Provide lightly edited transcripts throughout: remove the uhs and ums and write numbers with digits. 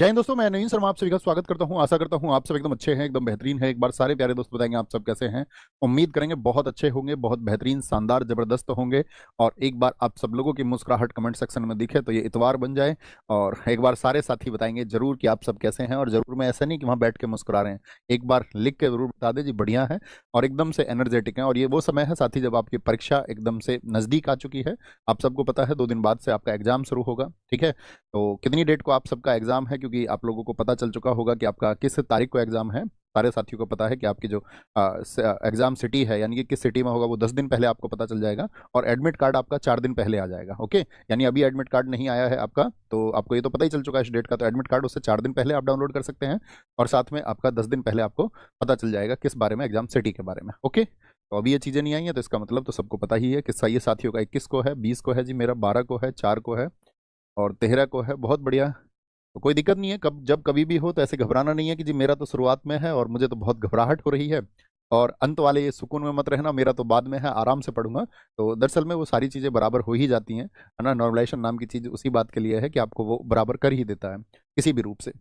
जय हिंद दोस्तों, मैं नवीन शर्मा आप सभी का स्वागत करता हूं। आशा करता हूं आप सब एकदम अच्छे हैं, एकदम बेहतरीन है। एक बार सारे प्यारे दोस्त बताएंगे आप सब कैसे हैं। उम्मीद करेंगे बहुत अच्छे होंगे, बहुत बेहतरीन, शानदार, जबरदस्त होंगे। और एक बार आप सब लोगों की मुस्कुराहट कमेंट सेक्शन में दिखे तो ये इतवार बन जाए। और एक बार सारे साथी बताएंगे जरूर कि आप सब कैसे हैं। और जरूर में ऐसा नहीं कि वहां बैठ के मुस्कुरा रहे हैं, एक बार लिख के जरूर बता दें जी बढ़िया है और एकदम से एनर्जेटिक है। और ये वो समय है साथी जब आपकी परीक्षा एकदम से नजदीक आ चुकी है। आप सबको पता है 2 दिन बाद से आपका एग्जाम शुरू होगा, ठीक है। तो कितनी डेट को आप सबका एग्जाम है, क्योंकि आप लोगों को पता चल चुका होगा कि आपका किस तारीख को एग्जाम है। सारे साथियों को पता है कि आपकी जो एग्जाम सिटी है, यानी कि किस सिटी में होगा, वो 10 दिन पहले आपको पता चल जाएगा। और एडमिट कार्ड आपका 4 दिन पहले आ जाएगा। ओके, यानी अभी एडमिट कार्ड नहीं आया है आपका, तो आपको ये तो पता ही चल चुका है इस डेट का। तो एडमिट कार्ड उससे 4 दिन पहले आप डाउनलोड कर सकते हैं। और साथ में आपका 10 दिन पहले आपको पता चल जाएगा किस बारे में, एग्जाम सिटी के बारे में। ओके, तो अभी ये चीज़ें नहीं आई हैं तो इसका मतलब तो सबको पता ही है कि सही साथियों का 21 को है, 20 को है जी मेरा, 12 को है, 4 को है और 13 को है। बहुत बढ़िया। तो कोई दिक्कत नहीं है, कब जब कभी भी हो तो ऐसे घबराना नहीं है कि जी मेरा तो शुरुआत में है और मुझे तो बहुत घबराहट हो रही है। और अंत वाले ये सुकून में मत रहना, मेरा तो बाद में है, आराम से पढ़ूंगा। तो दरअसल में वो सारी चीज़ें बराबर हो ही जाती हैं, है ना। नॉर्मलाइजेशन नाम की चीज़ उसी बात के लिए है कि आपको वो बराबर कर ही देता है किसी भी रूप से।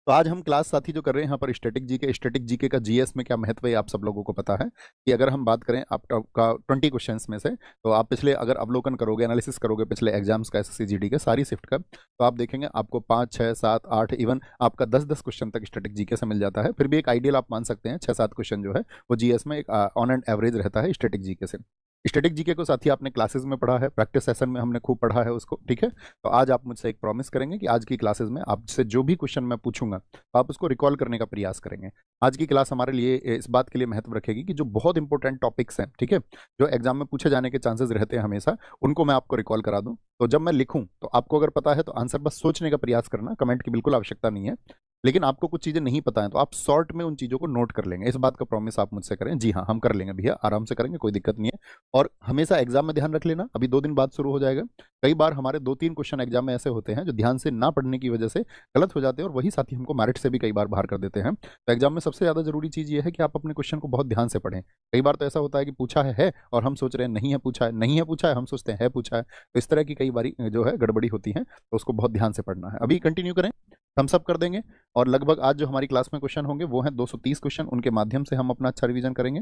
तो आज हम क्लास साथी जो कर रहे हैं यहाँ पर स्टैटिक जीके का जीएस में क्या महत्व है आप सब लोगों को पता है। कि अगर हम बात करें आपका 20 क्वेश्चंस में से, तो आप पिछले अगर अवलोकन करोगे, एनालिसिस करोगे पिछले एग्जाम्स का, एसएससी जीडी के सारी शिफ्ट का, तो आप देखेंगे आपको 5 6 7 8 इवन आपका 10 10 क्वेश्चन तक स्टैटिक जीके से मिल जाता है। फिर भी एक आइडियल आप मान सकते हैं 6 7 क्वेश्चन जो है वो जीएस में एक ऑन एंड एवरेज रहता है स्टैटिक जीके से। स्टैटिक जीके को साथी आपने क्लासेस में पढ़ा है, प्रैक्टिस सेशन में हमने खूब पढ़ा है उसको, ठीक है। तो आज आप मुझसे एक प्रॉमिस करेंगे कि आज की क्लासेस में आपसे जो भी क्वेश्चन मैं पूछूंगा तो आप उसको रिकॉल करने का प्रयास करेंगे। आज की क्लास हमारे लिए इस बात के लिए महत्व रखेगी कि जो बहुत इंपॉर्टेंट टॉपिक्स हैं, ठीक है, जो एग्जाम में पूछे जाने के चांसेस रहते हैं हमेशा, उनको मैं आपको रिकॉल करा दूं। तो जब मैं लिखूं तो आपको अगर पता है तो आंसर बस सोचने का प्रयास करना, कमेंट की बिल्कुल आवश्यकता नहीं है। लेकिन आपको कुछ चीज़ें नहीं पता है तो आप शॉर्ट में उन चीज़ों को नोट कर लेंगे। इस बात का प्रॉमिस आप मुझसे करें। जी हाँ, हम कर लेंगे भैया, आराम से करेंगे, कोई दिक्कत नहीं है। और हमेशा एग्जाम में ध्यान रख लेना, अभी 2 दिन बाद शुरू हो जाएगा। कई बार हमारे 2 3 क्वेश्चन एग्जाम में ऐसे होते हैं जो ध्यान से ना पढ़ने की वजह से गलत हो जाते हैं और वही साथी हमको मेरिट से भी कई बार बाहर कर देते हैं। तो एग्जाम में सबसे ज़्यादा जरूरी चीज़ ये है कि आप अपने क्वेश्चन को बहुत ध्यान से पढ़ें। कई बार तो ऐसा होता है कि पूछा है और हम सोच रहे हैं नहीं है पूछा है, नहीं है पूछा है, हम सोचते हैं है पूछा है। तो इस तरह की कई बारी जो है गड़बड़ी होती है, तो उसको बहुत ध्यान से पढ़ना है। अभी कंटिन्यू करें, हम सब कर देंगे। और लगभग आज जो हमारी क्लास में क्वेश्चन होंगे वो हैं 230 क्वेश्चन, उनके माध्यम से हम अपना अच्छा रिवीजन करेंगे।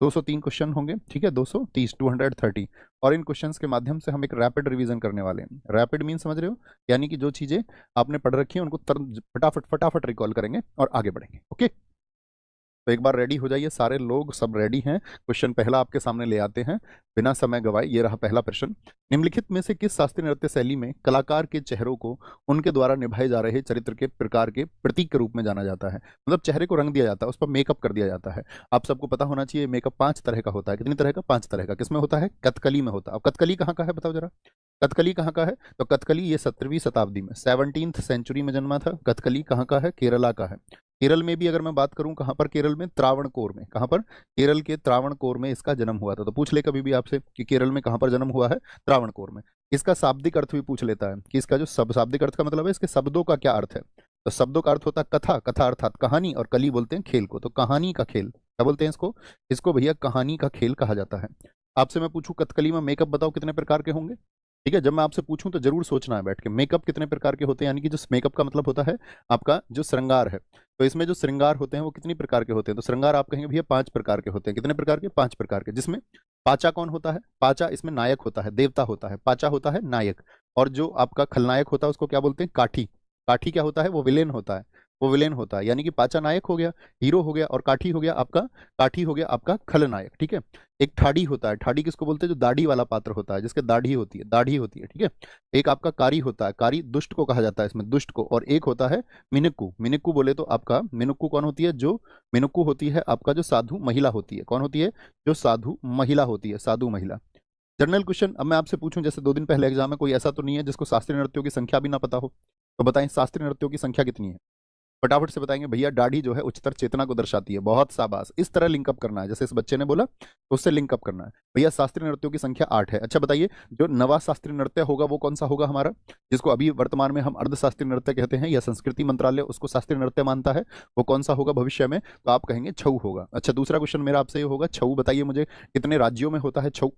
203 क्वेश्चन होंगे, ठीक है, 230 230। और इन क्वेश्चंस के माध्यम से हम एक रैपिड रिवीजन करने वाले हैं। रैपिड मीन समझ रहे हो, यानी कि जो चीजें आपने पढ़ रखी हैं उनको फटाफट फटाफट रिकॉल करेंगे और आगे बढ़ेंगे। ओके, तो एक बार रेडी हो जाइए, सारे लोग सब रेडी हैं। क्वेश्चन पहला आपके सामने ले आते हैं बिना समय गवाए। ये रहा पहला प्रश्न। निम्नलिखित में से किस शास्त्रीय नृत्य शैली में कलाकार के चेहरों को उनके द्वारा निभाए जा रहे चरित्र के प्रकार के प्रतीक के रूप में जाना जाता है। मतलब चेहरे को रंग दिया जाता है, उस पर मेकअप कर दिया जाता है। आप सबको पता होना चाहिए मेकअप 5 तरह का होता है। कितनी तरह का? 5 तरह का। किसमें होता है? कथकली में होता है। अब कथकली कहाँ का है बताओ जरा। कथकली कहाँ का है? तो कथकली ये 17वीं शताब्दी में, 17th सेंचुरी में जन्मा था। कथकली कहाँ का है? केरला का है। केरल में भी अगर मैं बात करूं, कहां पर? केरल में त्रावणकोर में। कहां पर? केरल के त्रावणकोर में इसका जन्म हुआ था। तो पूछ ले कभी भी आपसे कि केरल में कहां पर जन्म हुआ है? त्रावणकोर में। इसका शाब्दिक अर्थ भी पूछ लेता है कि इसका जो सब शाब्दिक अर्थ का मतलब है, इसके शब्दों का क्या अर्थ है। तो शब्दों का अर्थ होता है कथा, कथा अर्थात कहानी, और कली बोलते हैं खेल को। तो कहानी का खेल क्या बोलते हैं इसको? इसको भैया कहानी का खेल कहा जाता है। आपसे मैं पूछूं कथकली में मेकअप बताओ कितने प्रकार के होंगे? ठीक है, जब मैं आपसे पूछूं तो जरूर सोचना है बैठ के, मेकअप कितने प्रकार के होते हैं। यानी कि जो मेकअप का मतलब होता है आपका जो श्रृंगार है, तो इसमें जो श्रृंगार होते हैं वो कितनी प्रकार के होते हैं? तो श्रृंगार आप कहेंगे भैया 5 प्रकार के होते हैं। कितने प्रकार के? 5 प्रकार के। जिसमें पाचा कौन होता है? पाचा इसमें नायक होता है, देवता होता है। पाचा होता है नायक। और जो आपका खलनायक होता है उसको क्या बोलते हैं? काठी। काठी क्या होता है? वो विलेन होता है। वो विलेन होता है, यानी कि पाचा नायक हो गया, हीरो हो गया, और काठी हो गया आपका, काठी हो गया आपका खलनायक, ठीक है। एक ठाड़ी होता है। ठाड़ी किसको बोलते हैं? जो दाढ़ी वाला पात्र होता है, जिसके दाढ़ी होती है, दाढ़ी होती है, ठीक है। एक आपका कारी होता है। कारी दुष्ट को कहा जाता है इसमें, दुष्ट को। और एक होता है मिनुक्कू। मिनुक्कू बोले तो आपका मिनुक्कू कौन होती है? जो मिनुक्कू होती है आपका जो साधु महिला होती है। कौन होती है? जो साधु महिला होती है, साधु महिला। जनरल क्वेश्चन अब मैं आपसे पूछूं, जैसे 2 दिन पहले एग्जाम में, कोई ऐसा तो नहीं है जिसको शास्त्रीय नृत्यों की संख्या भी ना पता हो? तो बताएं शास्त्रीय नृत्यों की संख्या कितनी है? फटाफट से बताएंगे भैया। दाढ़ी जो है उच्चतर चेतना को दर्शाती है। बहुत शाबाश, इस तरह लिंकअप करना है, जैसे इस बच्चे ने बोला तो उससे लिंकअप करना है। भैया शास्त्रीय नृत्यों की संख्या 8 है। अच्छा बताइए, जो नवा शास्त्रीय नृत्य होगा वो कौन सा होगा हमारा, जिसको अभी वर्तमान में हम अर्धशास्त्रीय नृत्य कहते हैं, या संस्कृति मंत्रालय उसको शास्त्रीय नृत्य मानता है, वो कौन सा होगा भविष्य में? तो आप कहेंगे छऊ होगा। अच्छा, दूसरा क्वेश्चन मेरा आपसे ये होगा, छऊ बताइए मुझे कितने राज्यों में होता है छऊ?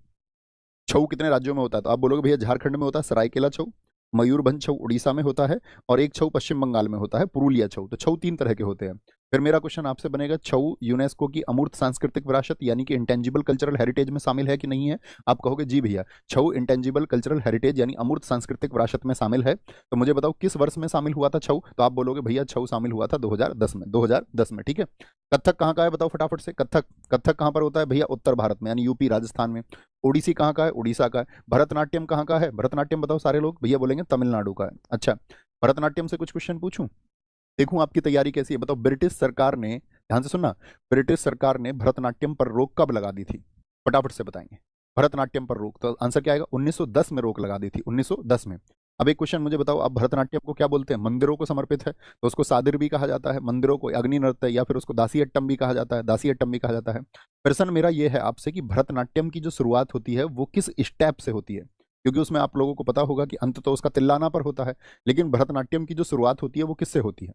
छऊ कितने राज्यों में होता है? तो आप बोलोगे भैया झारखंड में होता है सरायकेला छऊ, मयूरभंज छऊ उड़ीसा में होता है, और एक छऊ पश्चिम बंगाल में होता है, पुरुलिया छऊ। तो छऊ 3 तरह के होते हैं। फिर मेरा क्वेश्चन आपसे बनेगा, छऊ यूनेस्को की अमूर्त सांस्कृतिक विरासत यानी कि इंटेंजिबल कल्चरल हेरिटेज में शामिल है कि नहीं है? आप कहोगे जी भैया, छऊ इंटेंजिबल कल्चरल हेरिटेज यानी अमूर्त सांस्कृतिक विरासत में शामिल है। तो मुझे बताओ किस वर्ष में शामिल हुआ था छऊ? तो आप बोलोगे भैया छऊ शामिल हुआ था 2010 में, 2010 में, ठीक है। कथक कहाँ का है बताओ फटाफट से? कथक, कथक कहाँ पर होता है भैया? उत्तर भारत में, यानी यूपी राजस्थान में। ओडिसी कहाँ का है? उड़ीसा का है। भरतनाट्यम कहाँ का है? भरतनाट्यम बताओ सारे लोग, भैया बोलेंगे तमिलनाडु का है। अच्छा, भरतनाट्यम से कुछ क्वेश्चन पूछूं, देखूं आपकी तैयारी कैसी है, बताओ। ब्रिटिश सरकार ने, ध्यान से सुनना, ब्रिटिश सरकार ने भरतनाट्यम पर रोक कब लगा दी थी? फटाफट से बताएंगे। भरतनाट्यम पर रोक, तो आंसर क्या आएगा? 1910 में रोक लगा दी थी, 1910 में। अब एक क्वेश्चन मुझे बताओ, आप भरतनाट्यम को क्या बोलते हैं? मंदिरों को समर्पित है तो उसको सादिर भी कहा जाता है, मंदिरों को अग्नि नृत्य, या फिर उसको दासी अट्टम भी कहा जाता है, दासी अट्टम भी कहा जाता है। प्रश्न मेरा ये है आपसे कि भरतनाट्यम की जो शुरुआत होती है वो किस स्टेप से होती है? क्योंकि उसमें आप लोगों को पता होगा कि अंत तो उसका तिल्लाना पर होता है, लेकिन भरतनाट्यम की जो शुरुआत होती है वो किससे होती है?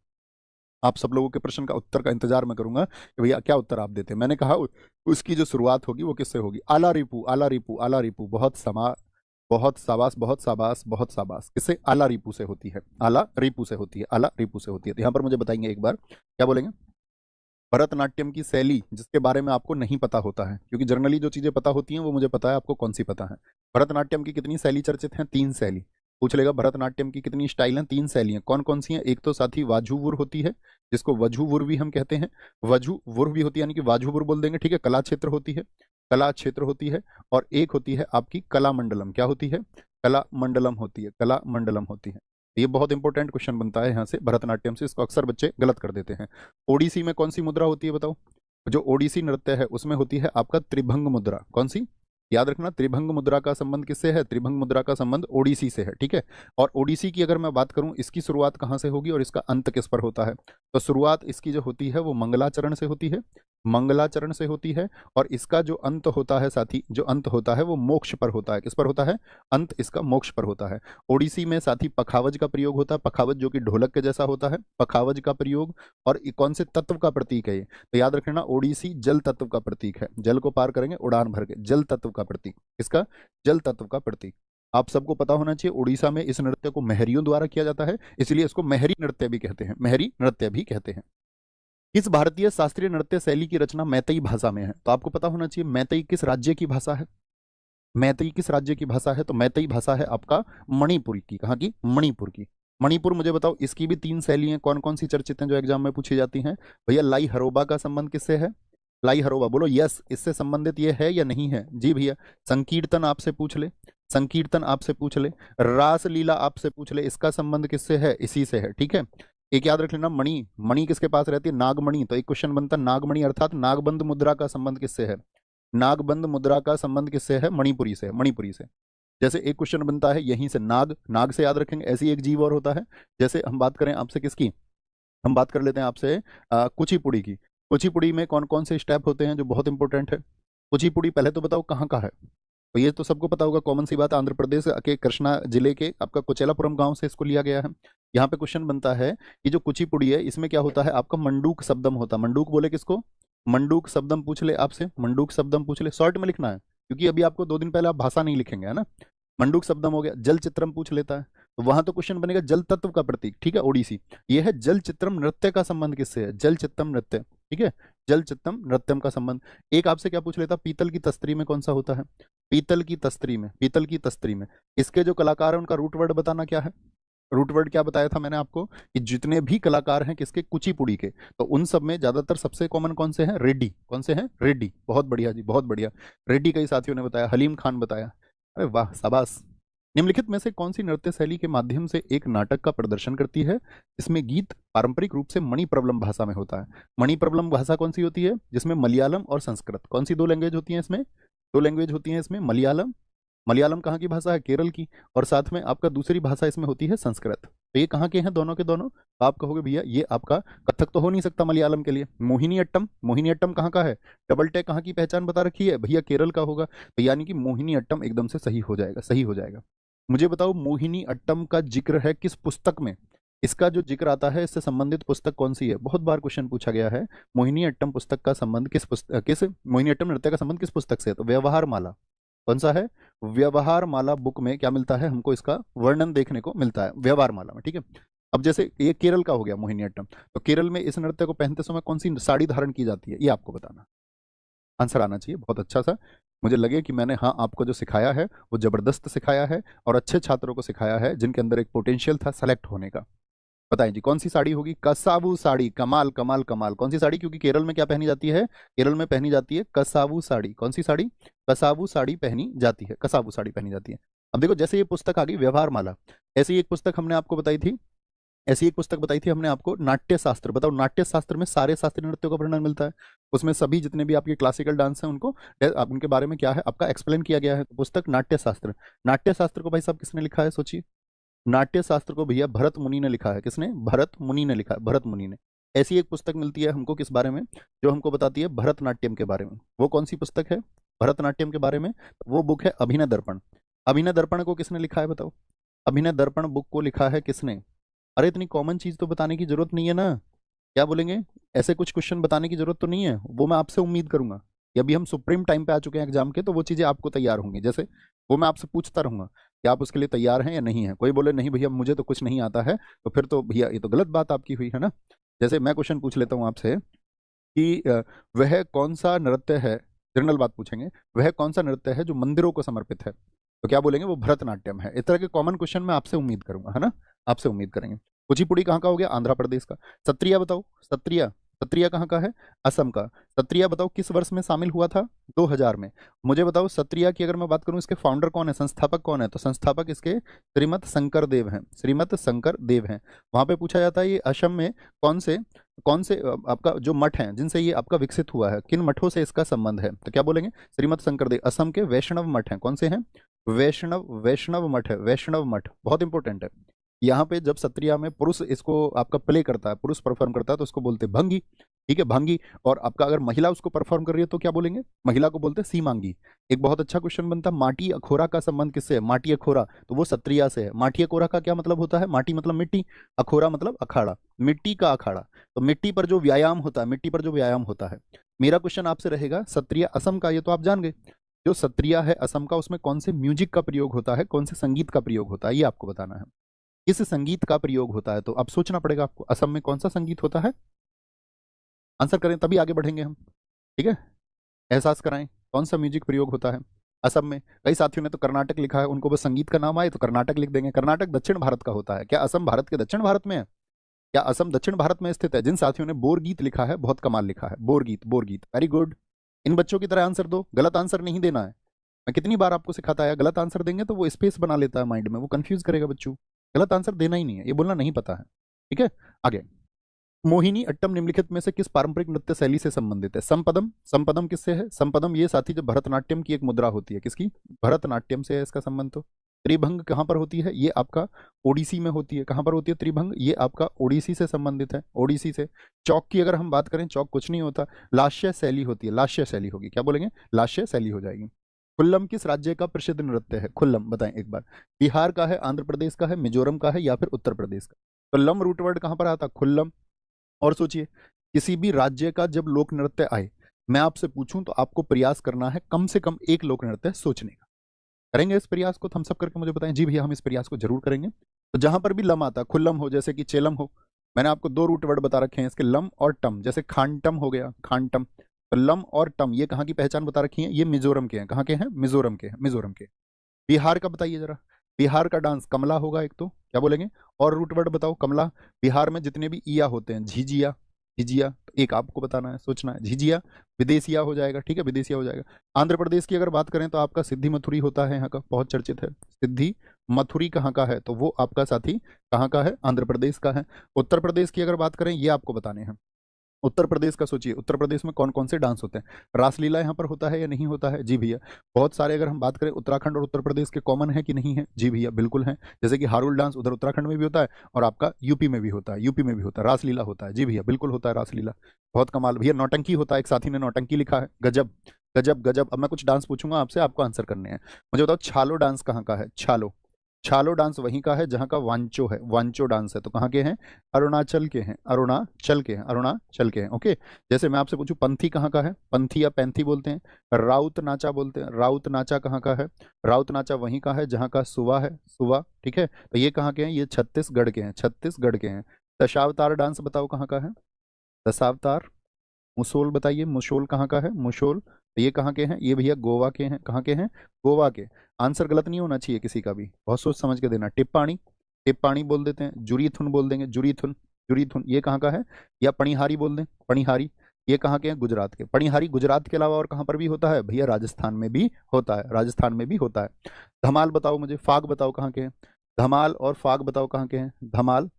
आप सब लोगों के प्रश्न का उत्तर का इंतजार मैं करूंगा कि भैया क्या उत्तर आप देते हैं। मैंने कहा उसकी जो शुरुआत होगी वो किससे होगी? आला रिपू, आला रिपू, आला रिपू, बहुत शाबाश, बहुत शाबाश, बहुत शाबाश। किससे? आला रिपू से होती है, आला रिपू से होती है, आला रिपू से होती है। तो यहाँ पर मुझे बताएंगे एक बार, क्या बोलेंगे? भरतनाट्यम की शैली जिसके बारे में आपको नहीं पता होता है, क्योंकि जनरली जो चीजें पता होती हैं वो मुझे पता है, आपको कौन सी पता है। भरतनाट्यम की कितनी शैली चर्चित हैं? 3 शैली। पूछ लेगा भरतनाट्यम की कितनी स्टाइल हैं? 3 शैलियां। कौन कौन सी हैं? एक तो साथी वाजुवुर होती है, जिसको वजुवुर भी हम कहते हैं, वजुवुर भी होती है, यानी कि वाजुवुर बोल देंगे, ठीक है। कला क्षेत्र होती है, कला क्षेत्र होती है। और एक होती है आपकी कला मंडलम। क्या होती है? कला मंडलम होती है, कला मंडलम होती है। ये बहुत इंपॉर्टेंट क्वेश्चन बनता है यहाँ से भरतनाट्यम से, इसको अक्सर बच्चे गलत कर देते हैं। ओडिसी में कौन सी मुद्रा होती है बताओ? जो ओडिसी नृत्य है उसमें होती है आपका त्रिभंग मुद्रा। कौन सी? याद रखना, त्रिभंग मुद्रा का संबंध किससे है? त्रिभंग मुद्रा का संबंध ओडिसी से है, ठीक है। और ओडिसी की अगर मैं बात करूं, इसकी शुरुआत कहां से होगी और इसका अंत किस पर होता है? तो शुरुआत इसकी जो होती है वो मंगलाचरण से होती है, मंगलाचरण से होती है। और इसका जो अंत होता है साथी, जो अंत होता है वो मोक्ष पर होता है। किस पर होता है? अंत इसका मोक्ष पर होता है। ओडिसी में साथी पखावज का प्रयोग होता है, पखावज जो कि ढोलक के जैसा होता है, पखावज का प्रयोग। और ये कौन से तत्व का प्रतीक है ये? तो याद रखना, ओडिसी जल तत्व का प्रतीक है। जल को पार करेंगे उड़ान भर के, जल तत्व का प्रतीक। इसका जल तत्व का प्रतीक। आप सबको पता होना चाहिए उड़ीसा में इस नृत्य को मेहरियों द्वारा किया जाता है, इसलिए इसको मेहरी नृत्य भी कहते हैं, मेहरी नृत्य भी कहते हैं। इस भारतीय शास्त्रीय नृत्य शैली की रचना मैतेई भाषा में है। तो आपको पता होना चाहिए मैतेई किस राज्य की भाषा है? मैतेई किस राज्य की भाषा है? तो मैतेई भाषा है आपका मणिपुर की। कहाँ की? मणिपुर की। मणिपुर मुझे बताओ, इसकी भी 3 शैली हैं। कौन कौन सी चर्चित हैं जो एग्जाम में पूछी जाती हैं? भैया लाई हरोबा का संबंध किससे है? लाई हरोबा बोलो यस, इससे संबंधित ये है या नहीं है? जी भैया। संकीर्तन आपसे पूछ ले, संकीर्तन आपसे पूछ ले, रास लीला आपसे पूछ ले, इसका संबंध किससे है? इसी से है, ठीक है। एक याद रख लेना, मणि, मणि किसके पास रहती है? नागमणि। तो एक क्वेश्चन बनता है नागमणि अर्थात नागबंद मुद्रा का संबंध किससे है? नागबंद मुद्रा का संबंध किससे है? मणिपुरी से, मणिपुरी से। जैसे एक क्वेश्चन बनता है यहीं से नाग, नाग से याद रखेंगे, ऐसी एक जीव और होता है। जैसे हम बात करें आपसे किसकी, हम बात कर लेते हैं आपसे कुचिपुड़ी की। कुचिपुड़ी में कौन कौन से स्टेप होते हैं जो बहुत इंपॉर्टेंट है? कुचिपुड़ी पहले तो बताओ कहाँ का है? तो ये तो सबको पता होगा, कॉमन सी बात, आंध्र प्रदेश के कृष्णा जिले के आपका कुचेलापुरम गांव से इसको लिया गया है। यहाँ पे क्वेश्चन बनता है कि जो कुचिपुड़ी है इसमें क्या होता है? आपका मंडूक शब्दम होता है। मंडूक बोले किसको? मंडूक शब्दम पूछ ले आपसे, मंडूक शब्दम पूछ ले, शॉर्ट में लिखना है क्योंकि अभी आपको 2 दिन पहले आप भाषा नहीं लिखेंगे, है ना। मंडूक शब्दम हो गया। जल चित्रम पूछ लेता है, तो वहां तो क्वेश्चन बनेगा जल तत्व का प्रतीक, ठीक है, ओडिसी। ये है जल चित्रम नृत्य का संबंध किससे है? जल चित्रम नृत्य, ठीक है, जल चित्रम नृत्यम का संबंध। एक आपसे क्या पूछ लेता, पीतल की तस्तरी में कौन सा होता है? पीतल की तस्तरी में, पीतल की तस्तरी में इसके जो कलाकार हैं उनका रूट वर्ड बताना क्या है? रूट वर्ड क्या बताया था मैंने आपको कि जितने भी कलाकार हैं किसके? कुचिपुड़ी के, तो उन सब में ज्यादातर सबसे कॉमन कौन से हैं? रेड्डी। कौन से हैं? रेड्डी। बहुत बढ़िया जी, बहुत बढ़िया। रेड्डी कई साथियों ने बताया, हलीम खान बताया। अरे वाह, शाबाश। निम्नलिखित में से कौन सी नृत्य शैली के माध्यम से एक नाटक का प्रदर्शन करती है? इसमें गीत पारंपरिक रूप से मणिप्रबलम भाषा में होता है। मणिप्रबलम भाषा कौन सी होती है? जिसमें मलयालम और संस्कृत, कौन सी 2 लैंग्वेज होती हैं इसमें? 2 लैंग्वेज होती हैं इसमें। मलयालम, मलयालम कहाँ की भाषा है? केरल की। और साथ में आपका दूसरी भाषा इसमें होती है संस्कृत। तो ये कहाँ के हैं दोनों के दोनों? तो आप कहोगे भैया ये आपका कथक तो हो नहीं सकता मलयालम के लिए। मोहिनी अट्टम, मोहिनी अट्टम कहाँ का है? डबल टेक कहाँ की पहचान बता रखी है? भैया केरल का होगा। तो यानी कि मोहिनी अट्टम एकदम से सही हो जाएगा, सही हो जाएगा। मुझे बताओ मोहिनी अट्टम का जिक्र है किस पुस्तक में? इसका जो जिक्र आता है इससे संबंधित पुस्तक कौन सी है? बहुत बार क्वेश्चन पूछा गया है। मोहिनी अट्टम पुस्तक का संबंध किस पुस्तक, किस मोहिनी अट्टम नृत्य का संबंध किस पुस्तक से है? तो व्यवहार माला। कौन सा है? व्यवहार माला बुक में क्या मिलता है हमको? इसका वर्णन देखने को मिलता है व्यवहार माला में, ठीक है। अब जैसे ये केरल का हो गया मोहिनीअट्टम, तो केरल में इस नृत्य को पहनते समय कौन सी साड़ी धारण की जाती है, ये आपको बताना। आंसर आना चाहिए बहुत अच्छा सा। मुझे लगे कि मैंने हाँ आपको जो सिखाया है वो जबरदस्त सिखाया है और अच्छे छात्रों को सिखाया है जिनके अंदर एक पोटेंशियल था सेलेक्ट होने का। बताएं जी कौन सी साड़ी होगी? कसावू साड़ी। कमाल कमाल कमाल। कौन सी साड़ी? क्योंकि केरल में क्या पहनी जाती है? केरल में पहनी जाती है कसावू साड़ी। कौन सी साड़ी? कसावू साड़ी पहनी जाती है, कसावू साड़ी पहनी जाती है। अब देखो जैसे ये पुस्तक आ गई व्यवहार माला, ऐसी ही एक पुस्तक हमने आपको बताई थी, ऐसी एक पुस्तक बताई थी हमने आपको नाट्य शास्त्र। बताओ नाट्य शास्त्र में सारे शास्त्रीय नृत्यों का वर्णन मिलता है, उसमें सभी जितने भी आपके क्लासिकल डांस हैं उनको आप उनके बारे में क्या है आपका एक्सप्लेन किया गया है। तो पुस्तक नाट्य शास्त्र। नाट्य शास्त्र को भाई साहब किसने लिखा है सोचिए? नाट्य शास्त्र को भैया भरत मुनि ने लिखा है। किसने? भरत मुनि ने लिखा है, भरत मुनि ने। ऐसी एक पुस्तक मिलती है हमको किस बारे में? जो हमको बताती है भरतनाट्यम के बारे में। वो कौन सी पुस्तक है भरतनाट्यम के बारे में? वो बुक है अभिनय दर्पण। अभिनय दर्पण को किसने लिखा है बताओ? अभिनय दर्पण बुक को लिखा है किसने? अरे इतनी कॉमन चीज तो बताने की जरूरत नहीं है ना, क्या बोलेंगे? ऐसे कुछ क्वेश्चन बताने की जरूरत तो नहीं है, वो मैं आपसे उम्मीद करूंगा कि अभी हम सुप्रीम टाइम पे आ चुके हैं एग्जाम के, तो वो चीजें आपको तैयार होंगी। जैसे वो मैं आपसे पूछता रहूंगा कि आप उसके लिए तैयार हैं या नहीं है। कोई बोले नहीं भैया मुझे तो कुछ नहीं आता है, तो फिर तो भैया ये तो गलत बात आपकी हुई है ना। जैसे मैं क्वेश्चन पूछ लेता हूँ आपसे कि वह कौन सा नृत्य है, जनरल बात पूछेंगे, वह कौन सा नृत्य है जो मंदिरों को समर्पित है? तो क्या बोलेंगे? वो भरतनाट्यम है। इस तरह के कॉमन क्वेश्चन मैं आपसे उम्मीद करूंगा, है ना, आपसे उम्मीद करेंगे। कुचिपुड़ी कहाँ का हो गया? आंध्र प्रदेश का। सत्रिया बताओ, सत्रिया, सत्रिया कहाँ का है? असम का। सत्रिया बताओ किस वर्ष में शामिल हुआ था? 2000 में। मुझे बताओ सत्रिया की अगर मैं बात करूं इसके फाउंडर कौन है, संस्थापक कौन है? तो संस्थापक इसके श्रीमत शंकर देव हैं, श्रीमत शंकर देव हैं। वहां पे पूछा जाता है ये असम में कौन से आपका जो मठ हैं जिनसे ये आपका विकसित हुआ है, किन मठों से इसका संबंध है? तो क्या बोलेंगे? श्रीमत शंकर देव। असम के वैष्णव मठ हैं, कौन से हैं? वैष्णव, वैष्णव मठ है, वैष्णव मठ बहुत इंपॉर्टेंट है। यहाँ पे जब सत्रिया में पुरुष इसको आपका प्ले करता है, पुरुष परफॉर्म करता है, तो उसको बोलते हैं भंगी, ठीक है, भंगी। और आपका अगर महिला उसको परफॉर्म कर रही है तो क्या बोलेंगे? महिला को बोलते हैं सीमांगी। एक बहुत अच्छा क्वेश्चन बनता है, माटी अखोरा का संबंध किससे है? माटी अखोरा, तो वो सत्रिया से है। माटी अखोरा का क्या मतलब होता है? माटी मतलब मिट्टी, अखोरा मतलब अखाड़ा, मिट्टी का अखाड़ा। तो मिट्टी पर जो व्यायाम होता है, मिट्टी पर जो व्यायाम होता है। मेरा क्वेश्चन आपसे रहेगा सत्रिया असम का, ये तो आप जान गए। जो सत्रिया है असम का, उसमें कौन से म्यूजिक का प्रयोग होता है, कौन से संगीत का प्रयोग होता है, ये आपको बताना है। किस संगीत का प्रयोग होता है? तो अब सोचना पड़ेगा आपको, असम में कौन सा संगीत होता है? आंसर करें तभी आगे बढ़ेंगे हम, ठीक है। एहसास कराएं कौन सा म्यूजिक प्रयोग होता है असम में। कई साथियों ने तो कर्नाटक लिखा है, उनको बस संगीत का नाम आए तो कर्नाटक लिख देंगे। कर्नाटक दक्षिण भारत का होता है। क्या असम भारत के दक्षिण भारत में है? क्या असम दक्षिण भारत में स्थित है? जिन साथियों ने बोर गीत लिखा है बहुत कमाल लिखा है, बोर गीत, बोर गीत, वेरी गुड। इन बच्चों की तरह आंसर दो, गलत आंसर नहीं देना है। मैं कितनी बार आपको सिखाता है, गलत आंसर देंगे तो वो स्पेस बना लेता है माइंड में, वो कंफ्यूज करेगा बच्चों। गलत आंसर देना ही नहीं है, ये बोलना नहीं पता है, ठीक है। आगे, मोहिनी अट्टम निम्नलिखित में से किस पारंपरिक नृत्य शैली से संबंधित है? संपदम। संपदम किससे है? संपदम ये साथी जो भरतनाट्यम की एक मुद्रा होती है, किसकी? भरतनाट्यम से है इसका संबंध। तो त्रिभंग कहाँ पर होती है? ये आपका ओडिसी में होती है। कहाँ पर होती है त्रिभंग? ये आपका ओडिसी से संबंधित है, ओडिसी से। चौक की अगर हम बात करें, चौक कुछ नहीं होता, लास्य शैली होती है, लास्य शैली होगी। क्या बोलेंगे? लास्य शैली हो जाएगी। खुल्लम किस राज्य का प्रसिद्ध नृत्य है? खुल्लम बताएं एक बार। बिहार का है, आंध्र प्रदेश का है, मिजोरम का है, या फिर उत्तर प्रदेश का? तो लम रूट वर्ड कहां पर आता? खुल्लम। और सोचिए, किसी भी राज्य का जब लोक नृत्य आए, मैं आपसे पूछूं तो आपको प्रयास करना है कम से कम एक लोक नृत्य सोचने का। करेंगे इस प्रयास को? थम्स अप करके मुझे बताएं। जी भैया हम इस प्रयास को जरूर करेंगे। तो जहां पर भी लम आता, खुल्लम हो, जैसे कि चेलम हो, मैंने आपको दो रूट वर्ड बता रखे हैं इसके, लम और टम। जैसे खानटम हो गया, खानटम। तो लम और टम ये कहाँ की पहचान बता रखी है? ये मिजोरम के हैं। कहाँ के हैं? मिजोरम के हैं, मिजोरम के। बिहार का बताइए जरा। बिहार का डांस कमला होगा एक तो, क्या बोलेंगे? और रूट वर्ड बताओ कमला। बिहार में जितने भी ईया होते हैं, झिझिया, झिझिया, तो एक आपको बताना है, सोचना है। झिझिया विदेशिया हो जाएगा, ठीक है, विदेशिया हो जाएगा। आंध्र प्रदेश की अगर बात करें तो आपका सिद्धि मथुरी होता है, यहाँ का बहुत चर्चित है। सिद्धि मथुरी कहाँ का है? तो वो आपका साथी कहाँ का है? आंध्र प्रदेश का है। उत्तर प्रदेश की अगर बात करें, ये आपको बताने हैं। उत्तर प्रदेश का सोचिए, उत्तर प्रदेश में कौन कौन से डांस होते हैं? रासलीला यहाँ पर होता है या नहीं होता है? जी भैया बहुत सारे। अगर हम बात करें उत्तराखंड और उत्तर प्रदेश के, कॉमन है कि नहीं है? जी भैया बिल्कुल है। जैसे कि हारुल डांस उधर उत्तराखंड में भी होता है और आपका यूपी में भी होता है, यूपी में भी होता है, रासलीला होता है। जी भैया बिल्कुल होता है रासलीला, बहुत कमाल। भैया नौटंकी होता है, एक साथी ने नौटंकी लिखा है, गजब गजब गजब। अब मैं कुछ डांस पूछूंगा आपसे, आपको आंसर करने हैं। मुझे बताओ छालो डांस कहाँ का है? छालो, छालो डांस वहीं का है जहाँ का वांचो है, वांचो डांस है, तो कहाँ के हैं? अरुणाचल के हैं, अरुणाचल के हैं, अरुणाचल के हैं। ओके, जैसे मैं आपसे पूछूं पंथी कहाँ का है? पंथी या पैंथी बोलते हैं। राउत नाचा बोलते हैं, राउत नाचा कहाँ का है? राउत नाचा वहीं का है जहाँ का सुवा है, सुवा। ठीक है, तो ये कहाँ के हैं? ये छत्तीसगढ़ के हैं, छत्तीसगढ़ के हैं। दशावतार डांस बताओ कहाँ का है? दशावतार। मुसोल बताइए, मुसोल कहाँ का है? मुसोल, तो ये कहाँ के हैं? ये भैया गोवा के हैं। कहाँ के हैं? गोवा के। आंसर गलत नहीं होना चाहिए किसी का भी, बहुत सोच समझ के देना। टिप्पाणी, टिप्पाणी बोल देते हैं। जुरीथुन बोल देंगे, जुरीथुन, जुरीथुन ये कहाँ का है? या पणिहारी बोल दें, पणिहारी, ये कहाँ के हैं? गुजरात के। पणिहारी गुजरात के अलावा और कहाँ पर भी होता है भैया? राजस्थान में भी होता है, राजस्थान में भी होता है। धमाल बताओ मुझे, फाग बताओ कहाँ के हैं? धमाल और फाग बताओ कहाँ के हैं? धमाल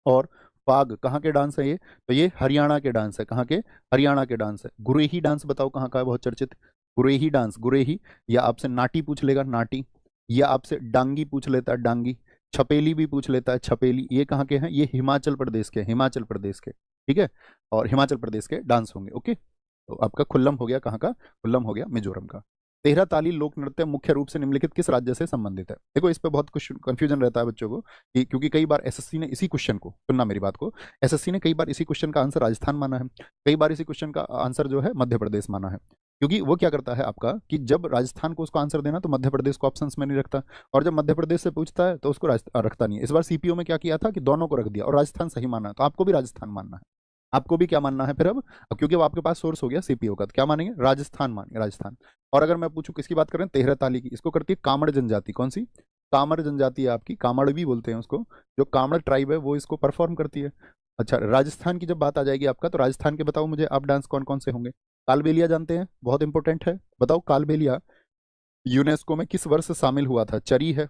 और फाग कहाँ के डांस है ये? तो ये हरियाणा के डांस है। कहाँ के? हरियाणा के डांस है। गुरेही डांस बताओ कहाँ का है? बहुत चर्चित गुरेही डांस, गुरेही। या आपसे नाटी पूछ लेगा, नाटी। या आपसे डांगी पूछ लेता है, डांगी। छपेली भी पूछ लेता है, छपेली। ये कहाँ के हैं? ये हिमाचल प्रदेश के, हिमाचल प्रदेश के। ठीक है, और हिमाचल प्रदेश के डांस होंगे। ओके, तो आपका खुल्लम हो गया कहाँ का? खुल्लम हो गया मिजोरम का। तेरह ताली लोक नृत्य मुख्य रूप से निम्नलिखित किस राज्य से संबंधित है? देखो इस पे बहुत कुछ कंफ्यूजन रहता है बच्चों को, कि क्योंकि कई बार एसएससी ने इसी क्वेश्चन को, सुनना मेरी बात को, एसएससी ने कई बार इसी क्वेश्चन का आंसर राजस्थान माना है, कई बार इसी क्वेश्चन का आंसर जो है मध्य प्रदेश माना है। क्योंकि वो क्या करता है आपका, कि जब राजस्थान को उसको आंसर देना तो मध्य प्रदेश को ऑप्शंस में नहीं रखता, और जब मध्य प्रदेश से पूछता है तो उसको रखता नहीं है। इस बार सीपीओ में क्या किया था कि दोनों को रख दिया और राजस्थान सही माना है, तो आपको भी राजस्थान मानना है। आपको भी क्या मानना है फिर अब क्योंकि अब आपके पास सोर्स हो गया सीपीओ का, तो क्या मानेंगे? राजस्थान मानेंगे, राजस्थान। और अगर मैं पूछूं किसकी बात करें, तेहरा ताली की, इसको करती है कामड़ जनजाति। कौन सी? कामड़ जनजाति है आपकी, कामड़ भी बोलते हैं उसको, जो कामड़ ट्राइब है वो इसको परफॉर्म करती है। अच्छा, राजस्थान की जब बात आ जाएगी आपका, तो राजस्थान के बताओ मुझे आप डांस कौन कौन से होंगे? कालबेलिया जानते हैं, बहुत इंपॉर्टेंट है, बताओ कालबेलिया यूनेस्को में किस वर्ष शामिल हुआ था? चरी है,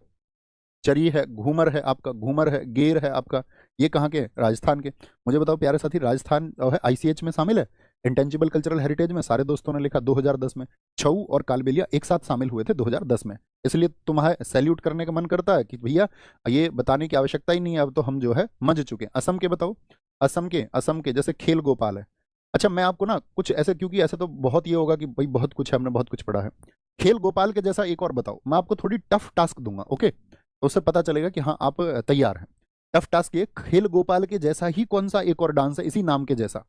चरी है, घूमर है आपका, घूमर है, गेर है आपका, ये कहाँ के? राजस्थान के। मुझे बताओ प्यारे साथी, राजस्थान है आईसीएच में शामिल है, इंटेंजिबल कल्चरल हेरिटेज में। सारे दोस्तों ने लिखा 2010 में। छऊ और कालबेलिया एक साथ शामिल हुए थे 2010 में, इसलिए तुम्हारे सैल्यूट करने का मन करता है कि भैया ये बताने की आवश्यकता ही नहीं है, अब तो हम जो है मज चुके हैं। असम के बताओ, असम के जैसे खेल गोपाल है। अच्छा, मैं आपको ना कुछ ऐसे, क्योंकि ऐसे तो बहुत ये होगा कि भाई बहुत कुछ है, हमने बहुत कुछ पढ़ा है, खेल गोपाल के जैसा एक और बताओ। मैं आपको थोड़ी टफ टास्क दूंगा, ओके, तो उससे पता चलेगा कि हाँ आप तैयार हैं। टफ टास्क ये, खेल गोपाल के जैसा ही कौन सा एक और डांस है इसी नाम के जैसा?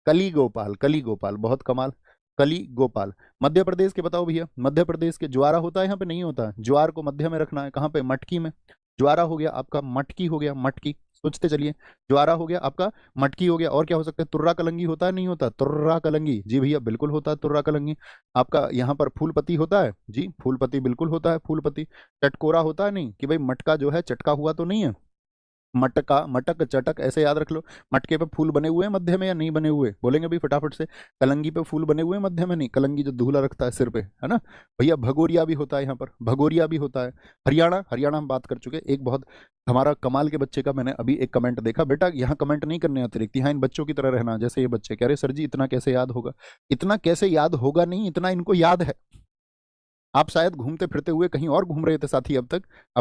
कली गोपाल, कली गोपाल, बहुत कमाल, कली गोपाल। मध्य प्रदेश के बताओ भैया, मध्य प्रदेश के ज्वारा होता है यहाँ पे? नहीं होता है, ज्वार को मध्य में रखना है। कहाँ पे? मटकी में। ज्वारा हो गया आपका, मटकी हो गया, मटकी, सोचते चलिए। ज्वारा हो गया आपका, मटकी हो गया, और क्या हो सकता है? तुर्रा कलंगी होता है? नहीं होता? तुर्रा कलंगी, जी भैया बिल्कुल होता है तुर्रा कलंगी। आपका यहाँ पर फूलपति होता है जी, फूलपति बिल्कुल होता है, फूलपति। चटकोरा होता है? नहीं, कि भाई मटका जो है चटका हुआ तो नहीं है, मटका, मटक, चटक, ऐसे याद रख लो। मटके पे फूल बने हुए हैं मध्य में या नहीं बने हुए? बोलेंगे भी फटाफट से। कलंगी पे फूल बने हुए हैं मध्य में? नहीं, कलंगी जो दूल्हा रखता है सिर पे, है ना भैया। भगोरिया भी होता है यहाँ पर, भगोरिया भी होता है। हरियाणा, हरियाणा हम बात कर चुके। एक बहुत हमारा कमाल के बच्चे का मैंने अभी एक कमेंट देखा, बेटा यहाँ कमेंट नहीं करने अतिरिक्त, यहाँ इन बच्चों की तरह रहना जैसे ये बच्चे। कह रहे सर जी इतना कैसे याद होगा? इतना कैसे याद होगा नहीं, इतना इनको याद है। आप शायद घूमते फिरते हुए कहीं और घूम रहे थे साथी अब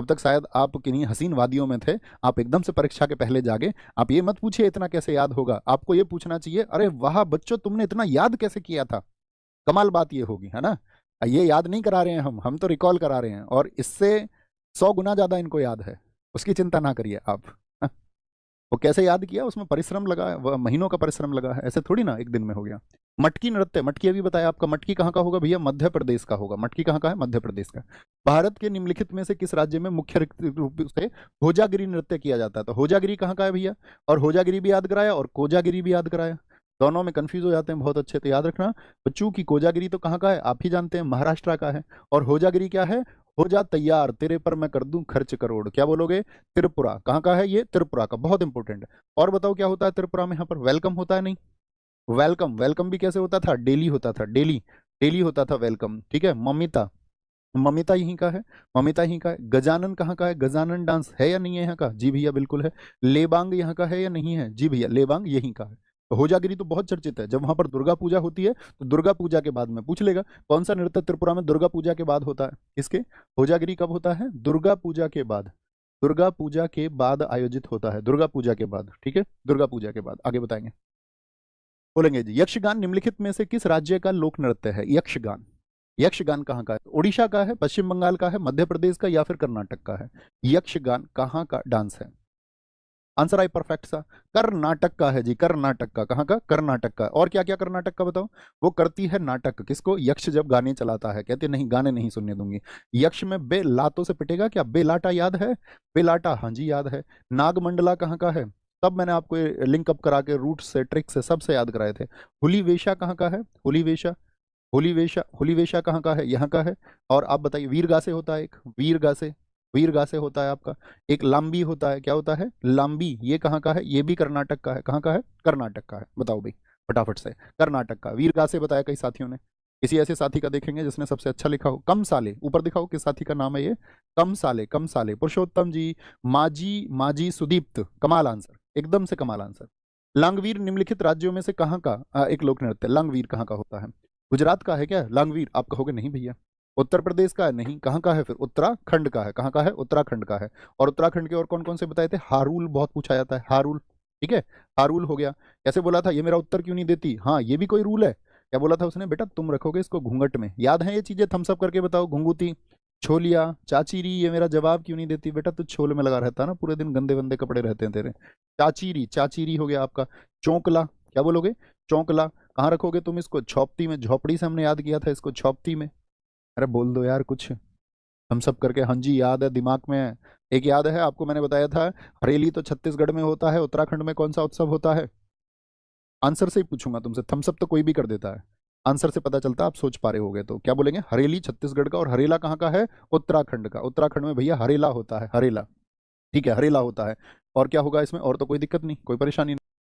तक शायद आप किन्हीं हसीन वादियों में थे, आप एकदम से परीक्षा के पहले जागे। आप ये मत पूछिए इतना कैसे याद होगा, आपको ये पूछना चाहिए अरे वाह बच्चों तुमने इतना याद कैसे किया था। कमाल बात ये होगी, है ना। ये याद नहीं करा रहे हैं हम तो रिकॉल करा रहे हैं, और इससे 100 गुना ज्यादा इनको याद है, उसकी चिंता ना करिए आप। वो कैसे याद किया, उसमें परिश्रम लगा है, महीनों का परिश्रम लगा है, ऐसे थोड़ी ना एक दिन में हो गया। मटकी नृत्य, मटकी अभी बताया आपका, मटकी कहाँ का होगा भैया? मध्य प्रदेश का होगा। मटकी कहाँ का है? मध्य प्रदेश का। भारत के निम्नलिखित में से किस राज्य में मुख्य रूप से होजागिरी नृत्य किया जाता है? तो होजागिरी कहाँ का है भैया? और होजागिरी भी याद कराया और कोजागिरी भी याद कराया, दोनों में कंफ्यूज हो जाते हैं बहुत अच्छे, तो याद रखना बच्चों की कोजागिरी तो कहाँ का है आप ही जानते हैं, महाराष्ट्र का है। और होजागिरी क्या है? हो जा तैयार तेरे पर मैं कर दूं खर्च करोड़, क्या बोलोगे? त्रिपुरा। कहाँ का है ये? त्रिपुरा का, बहुत इंपॉर्टेंट है। और बताओ क्या होता है त्रिपुरा में? यहाँ पर वेलकम होता है? नहीं, वेलकम, वेलकम भी कैसे होता था? डेली होता था, डेली, डेली होता था वेलकम। ठीक है, ममिता, ममिता यहीं का है, ममिता यहीं का है। गजानन कहाँ का है? गजानन डांस है या नहीं है यहाँ का? जी भैया बिल्कुल है। लेबांग यहाँ का है या नहीं है? जी भैया लेबांग यहीं का है। तो होजागिरी तो बहुत चर्चित है, जब वहां पर दुर्गा पूजा होती है तो दुर्गा पूजा के बाद में पूछ लेगा कौन सा नृत्य त्रिपुरा में दुर्गा पूजा के बाद होता है? किसके? होजागिरी कब होता है? दुर्गा पूजा के बाद, दुर्गा पूजा के बाद आयोजित होता है, दुर्गा पूजा के बाद। ठीक है, दुर्गा पूजा के बाद। आगे बताएंगे, बोलेंगे जी। यक्षगान निम्नलिखित में से किस राज्य का लोक नृत्य है? यक्षगान, यक्षगान कहाँ का है? उड़ीसा का है, पश्चिम बंगाल का है, मध्य प्रदेश का, या फिर कर्नाटक का है? यक्षगान कहाँ का डांस है? आंसर आई परफेक्ट सा, कर्नाटक का है जी, कर्नाटक का। कहाँ का? कर्नाटक का। और क्या क्या कर्नाटक का बताओ? वो करती है नाटक। किसको? यक्ष जब गाने चलाता है, कहते नहीं गाने नहीं सुनने दूंगी। यक्ष में बे लातों से पिटेगा क्या? बेलाटा याद है? बेलाटा, हाँ जी याद है। नागमंडला कहाँ का है? तब मैंने आपको लिंक अप करा के रूट से, ट्रिक से, सबसे याद कराए थे। हुलीवेशा कहाँ का है? हुलीवेशा, हुलीवेशा, हुलीवेशा कहाँ का है? यहाँ का है। और आप बताइए, वीरगासे होता है एक, वीरगासे, वीरगासे होता है आपका। एक लांबी होता है, क्या होता है? लांबी, ये कहाँ का है? ये भी कर्नाटक का है। कहाँ का है? कर्नाटक का है। बताओ भाई फटाफट से। कर्नाटक का। वीरगासे बताया कई साथियों ने। किसी ऐसे साथी का देखेंगे जिसने सबसे अच्छा लिखा हो। कम साले, ऊपर दिखाओ किस साथी का नाम है ये। कम साले, कम साले, पुरुषोत्तम जी, माजी, माजी सुदीप्त। कमाल आंसर, एकदम से कमाल आंसर। लांगवीर निम्नलिखित राज्यों में से कहाँ का एक लोक नृत्य? लांगवीर कहाँ का होता है? गुजरात का है क्या लांगवीर? आप कहोगे नहीं भैया। उत्तर प्रदेश का है? नहीं। कहाँ का है फिर? उत्तराखंड का है। कहाँ का है? उत्तराखंड का है। और उत्तराखंड के और कौन कौन से बताए थे? हारूल बहुत पूछा जाता है, हारूल। ठीक है, हारूल हो गया। कैसे बोला था? ये मेरा उत्तर क्यों नहीं देती, हाँ ये भी कोई रूल है? क्या बोला था उसने? बेटा तुम रखोगे इसको घूंघट में। याद है ये चीजें? थम्सअप करके बताओ। घुंघूती, छोलिया, चाचीरी, ये मेरा जवाब क्यों नहीं देती? बेटा तू छोल में लगा रहता है ना पूरे दिन, गंदे गंदे कपड़े रहते हैं तेरे। चाचीरी, चाचीरी हो गया आपका। चौंकला, क्या बोलोगे? चौंकला। कहाँ रखोगे तुम इसको? झोपड़ी में। झोपड़ी से हमने याद किया था इसको, झोपड़ी में। अरे बोल दो यार कुछ, हम सब करके। हाँ जी याद है, दिमाग में है। एक याद है आपको, मैंने बताया था हरेली तो छत्तीसगढ़ में होता है, उत्तराखंड में कौन सा उत्सव होता है? आंसर से ही पूछूंगा तुमसे, थम्सअप तो कोई भी कर देता है। आंसर से पता चलता है आप सोच पा रहे होगे। तो क्या बोलेंगे? हरेली छत्तीसगढ़ का, और हरेला कहाँ का है? उत्तराखंड का। उत्तराखंड में भैया हरेला होता है, हरेला। ठीक है, हरेला होता है। और क्या होगा इसमें? और तो कोई दिक्कत नहीं, कोई परेशानी नहीं।